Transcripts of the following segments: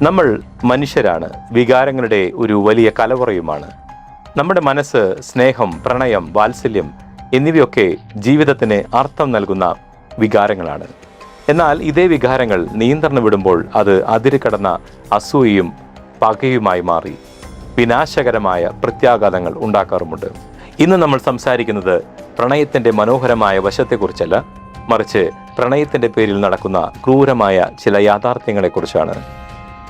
നമ്മൾ മനുഷ്യരാണ്, വികാരങ്ങളുടെ ഒരു വലിയ കലവറയുമാണ്. നമ്മുടെ മനസ്സ് സ്നേഹം, പ്രണയം, വാത്സല്യം എന്നിവയൊക്കെ ജീവിതത്തിന് അർത്ഥം നൽകുന്ന വികാരങ്ങളാണ്. എന്നാൽ ഇതേ വികാരങ്ങൾ നിയന്ത്രണം വിടുമ്പോൾ അത് അതിര് കടന്ന അസൂയയും പകയുമായി മാറി വിനാശകരമായ പ്രത്യാഘാതങ്ങൾ ഉണ്ടാക്കാറുമുണ്ട്. ഇന്ന് നമ്മൾ സംസാരിക്കുന്നത് പ്രണയത്തിന്റെ മനോഹരമായ വശത്തെക്കുറിച്ചല്ല, മറിച്ച് പ്രണയത്തിന്റെ പേരിൽ നടക്കുന്ന ക്രൂരമായ ചില യാഥാർത്ഥ്യങ്ങളെക്കുറിച്ചാണ്.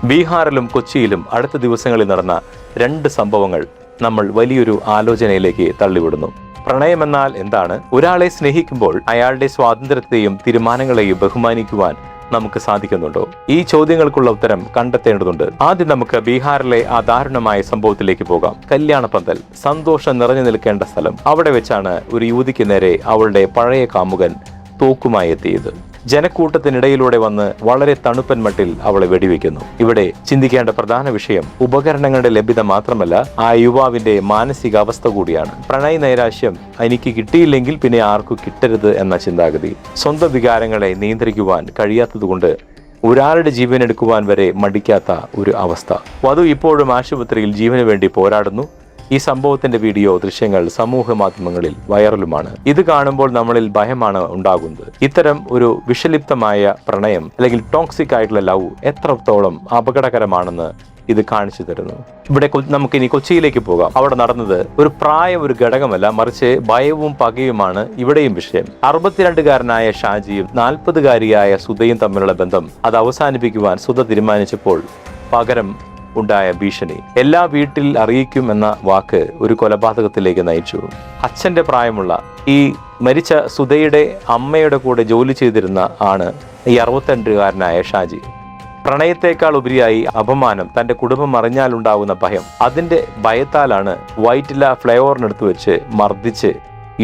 ബീഹാറിലും കൊച്ചിയിലും അടുത്ത ദിവസങ്ങളിൽ നടന്ന 2 സംഭവങ്ങൾ നമ്മൾ വലിയൊരു ആലോചനയിലേക്ക് തള്ളിവിടുന്നു. പ്രണയമെന്നാൽ എന്താണ്? ഒരാളെ സ്നേഹിക്കുമ്പോൾ അയാളുടെ സ്വാതന്ത്ര്യത്തെയും തീരുമാനങ്ങളെയും ബഹുമാനിക്കുവാൻ നമുക്ക് സാധിക്കുന്നുണ്ടോ? ഈ ചോദ്യങ്ങൾക്കുള്ള ഉത്തരം കണ്ടെത്തേണ്ടതുണ്ട്. ആദ്യം നമുക്ക് ബീഹാറിലെ ആ ദാരുണമായ സംഭവത്തിലേക്ക് പോകാം. കല്യാണപ്പന്തൽ, സന്തോഷം നിറഞ്ഞു നിൽക്കേണ്ട സ്ഥലം. അവിടെ വെച്ചാണ് ഒരു യുവതിക്ക് നേരെ അവളുടെ പഴയ കാമുകൻ തോക്കുമായി എത്തിയത്. ജനക്കൂട്ടത്തിനിടയിലൂടെ വന്ന് വളരെ തണുപ്പൻ മട്ടിൽ അവളെ വെടിവെക്കുന്നു. ഇവിടെ ചിന്തിക്കേണ്ട പ്രധാന വിഷയം ഉപകരണങ്ങളുടെ ലഭ്യത മാത്രമല്ല, ആ യുവാവിന്റെ മാനസികാവസ്ഥ കൂടിയാണ്. പ്രണയ നൈരാശ്യം എനിക്ക് കിട്ടിയില്ലെങ്കിൽ പിന്നെ ആർക്കും കിട്ടരുത് എന്ന ചിന്താഗതി. സ്വന്തം വികാരങ്ങളെ നിയന്ത്രിക്കുവാൻ കഴിയാത്തതുകൊണ്ട് ഒരാളുടെ ജീവൻ എടുക്കുവാൻ വരെ മടിക്കാത്ത ഒരു അവസ്ഥ. വധു ഇപ്പോഴും ആശുപത്രിയിൽ ജീവന് വേണ്ടി പോരാടുന്നു. ഈ സംഭവത്തിന്റെ വീഡിയോ ദൃശ്യങ്ങൾ സമൂഹ മാധ്യമങ്ങളിൽ വൈറലുമാണ്. ഇത് കാണുമ്പോൾ നമ്മളിൽ ഭയമാണ് ഉണ്ടാകുന്നത്. ഇത്തരം ഒരു വിഷലിപ്തമായ പ്രണയം അല്ലെങ്കിൽ ടോക്സിക് ആയിട്ടുള്ള ലവ് എത്രത്തോളം അപകടകരമാണെന്ന് ഇത് കാണിച്ചു തരുന്നു. ഇവിടെ നമുക്കിനി കൊച്ചിയിലേക്ക് പോകാം. അവിടെ നടന്നത് ഒരു ഘടകമല്ല, മറിച്ച് ഭയവും പകയുമാണ് ഇവിടെയും വിഷയം. 62-കാരനായ ഷാജിയും 40-കാരിയായ സുധയും തമ്മിലുള്ള ബന്ധം അത് അവസാനിപ്പിക്കുവാൻ സുധ തീരുമാനിച്ചപ്പോൾ പകരം ഉണ്ടായ ഭീഷണി. എല്ലാ വീട്ടിൽ അറിയിക്കും എന്ന വാക്ക് ഒരു കൊലപാതകത്തിലേക്ക് നയിച്ചു. അച്ഛന്റെ പ്രായമുള്ള ഈ മരിച്ച സുധയുടെ അമ്മയുടെ കൂടെ ജോലി ചെയ്തിരുന്ന ആണ് ഈ 62-കാരനായ ഷാജി. പ്രണയത്തെക്കാൾ ഉപരിയായി അപമാനം, തന്റെ കുടുംബം അറിഞ്ഞാലുണ്ടാകുന്ന ഭയം, അതിന്റെ ഭയത്താലാണ് വൈറ്റില ഫ്ലൈഓവറിനടുത്ത് വെച്ച് മർദ്ദിച്ച്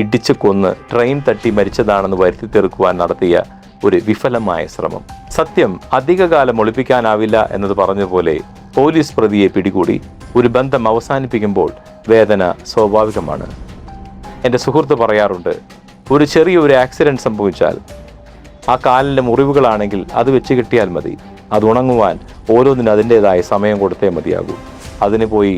ഇടിച്ചു കൊന്ന് ട്രെയിൻ തട്ടി മരിച്ചതാണെന്ന് വരുത്തി തീർക്കുവാൻ നടത്തിയ ഒരു വിഫലമായ ശ്രമം. സത്യം അധികകാലം ഒളിപ്പിക്കാനാവില്ല എന്നത് പറഞ്ഞതുപോലെ പോലീസ് പ്രതിയെ പിടികൂടി. ഒരു ബന്ധം അവസാനിപ്പിക്കുമ്പോൾ വേദന സ്വാഭാവികമാണ്. എൻ്റെ സുഹൃത്ത് പറയാറുണ്ട്, ഒരു ചെറിയൊരു ആക്സിഡന്റ് സംഭവിച്ചാൽ ആ കാലിൻ്റെ മുറിവുകളാണെങ്കിൽ അത് വെച്ച് കിട്ടിയാൽ മതി. അത് ഉണങ്ങുവാൻ ഓരോന്നിനും അതിൻ്റെതായ സമയം കൊടുത്തേ മതിയാകൂ. അതിന് പോയി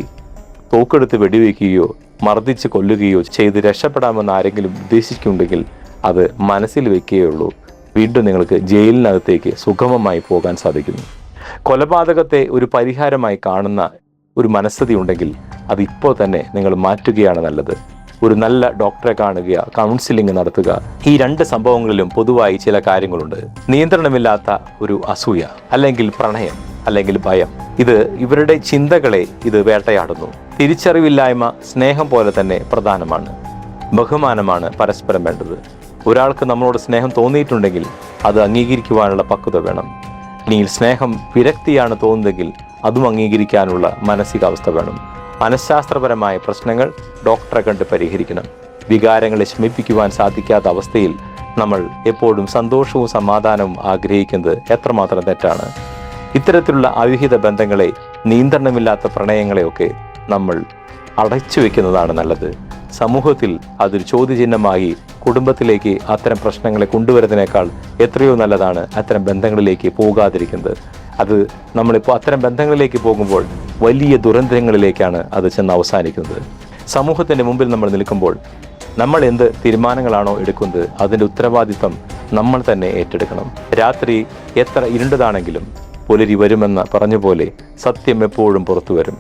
തോക്കെടുത്ത് വെടിവെക്കുകയോ മർദ്ദിച്ച് കൊല്ലുകയോ ചെയ്ത് രക്ഷപ്പെടാമെന്ന് ആരെങ്കിലും ഉദ്ദേശിക്കുന്നുണ്ടെങ്കിൽ അത് മനസ്സിൽ വെക്കുകയുള്ളൂ. വീണ്ടും നിങ്ങൾക്ക് ജയിലിനകത്തേക്ക് സുഗമമായി പോകാൻ സാധിക്കുന്നു. കൊലപാതകത്തെ ഒരു പരിഹാരമായി കാണുന്ന ഒരു മനസ്ഥിതി ഉണ്ടെങ്കിൽ അത് ഇപ്പോൾ തന്നെ നിങ്ങൾ മാറ്റുകയാണ് നല്ലത്. ഒരു നല്ല ഡോക്ടറെ കാണുക, കൗൺസിലിംഗ് നടത്തുക. ഈ 2 സംഭവങ്ങളിലും പൊതുവായി ചില കാര്യങ്ങളുണ്ട്. നിയന്ത്രണമില്ലാത്ത ഒരു അസൂയ, അല്ലെങ്കിൽ പ്രണയം, അല്ലെങ്കിൽ ഭയം. ഇത് ഇവരുടെ ചിന്തകളെ ഇത് വേട്ടയാടുന്നു. തിരിച്ചറിവില്ലായ്മ സ്നേഹം പോലെ തന്നെ പ്രധാനമാണ്. ബഹുമാനമാണ് പരസ്പരം വേണ്ടത്. ഒരാൾക്ക് നമ്മളോട് സ്നേഹം തോന്നിയിട്ടുണ്ടെങ്കിൽ അത് അംഗീകരിക്കുവാനുള്ള പക്വത വേണം. ഇനി സ്നേഹം വിരക്തിയാണ് തോന്നുന്നതെങ്കിൽ അതും അംഗീകരിക്കാനുള്ള മാനസികാവസ്ഥ വേണം. മനഃശാസ്ത്രപരമായ പ്രശ്നങ്ങൾ ഡോക്ടറെ കണ്ട് പരിഹരിക്കണം. വികാരങ്ങളെ ശമിപ്പിക്കുവാൻ സാധിക്കാത്ത അവസ്ഥയിൽ നമ്മൾ എപ്പോഴും സന്തോഷവും സമാധാനവും ആഗ്രഹിക്കുന്നത് എത്രമാത്രം തെറ്റാണ്. ഇത്തരത്തിലുള്ള അവിഹിത ബന്ധങ്ങളെ, നിയന്ത്രണമില്ലാത്ത പ്രണയങ്ങളെയൊക്കെ നമ്മൾ അടച്ചു വെക്കുന്നതാണ് നല്ലത്. സമൂഹത്തിൽ അതൊരു ചോദ്യചിഹ്നമായി കുടുംബത്തിലേക്ക് അത്തരം പ്രശ്നങ്ങളെ കൊണ്ടുവരുന്നതിനേക്കാൾ എത്രയോ നല്ലതാണ് അത്തരം ബന്ധങ്ങളിലേക്ക് പോകാതിരിക്കുന്നത്. അത് നമ്മളിപ്പോൾ അത്തരം ബന്ധങ്ങളിലേക്ക് പോകുമ്പോൾ വലിയ ദുരന്തങ്ങളിലേക്കാണ് അത് ചെന്ന് അവസാനിക്കുന്നത്. സമൂഹത്തിൻ്റെ മുമ്പിൽ നമ്മൾ നിൽക്കുമ്പോൾ നമ്മൾ എന്ത് തീരുമാനങ്ങളാണോ എടുക്കുന്നത് അതിൻ്റെ ഉത്തരവാദിത്വം നമ്മൾ തന്നെ ഏറ്റെടുക്കണം. രാത്രി എത്ര ഇരുണ്ടതാണെങ്കിലും പുലരി വരുമെന്ന് പറഞ്ഞ പോലെ സത്യം എപ്പോഴും പുറത്തു വരും.